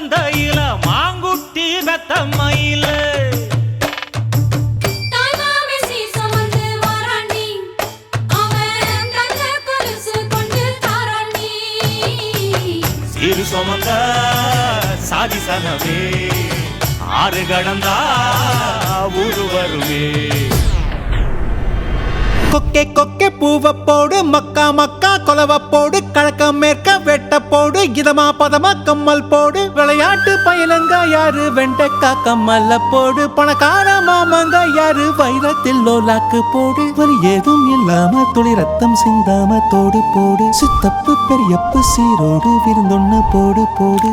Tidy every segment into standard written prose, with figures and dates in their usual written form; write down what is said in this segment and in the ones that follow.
மந்தையில மாங்குட்டி பெத்தம்மையில சீரு சுமந்த சாதி சனவே ஆறு கடந்தா ஊரு வருமே கொக்கே கொக்கே பூவ போடு மக்கா மக்கா கொலவ போடு கழக்க மேற்க வெட்ட போடு இதமா பதமா கம்மல் போடு விளையாட்டு பயலங்க யாரு வெண்டைக்கா கம்மல்ல போடு பணக்கார மாமங்க யாரு வைரத்தில் லோலாக்கு போடு வலி ஏதும் இல்லாம துளி ரத்தம் சிந்தாம தோடு போடு சித்தப்பு பெரியப்பு சீரோடு விருந்தொன்னு போடு போடு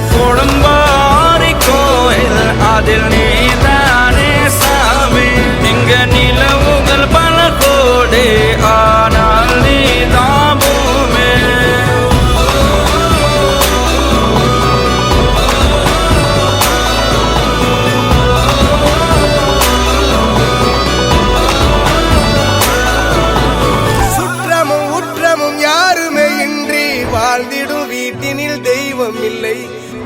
கோடம்பாரி கோயில் அதில் நீதானே சாமி இங்க நிலவுகள் பல கோடி ஆனால் நீதான் பூமி சுற்றமும் உற்றமும் யாருமே இன்றி வாழ்ந்திடும் வீட்டினில் தெய்வம் இல்லை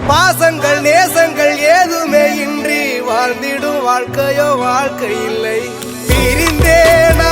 பாசங்கள் நேசங்கள் ஏதுமே இன்றி வாழ்ந்திடும் வாழ்க்கையோ வாழ்க்கை இல்லை பிரிந்தேனா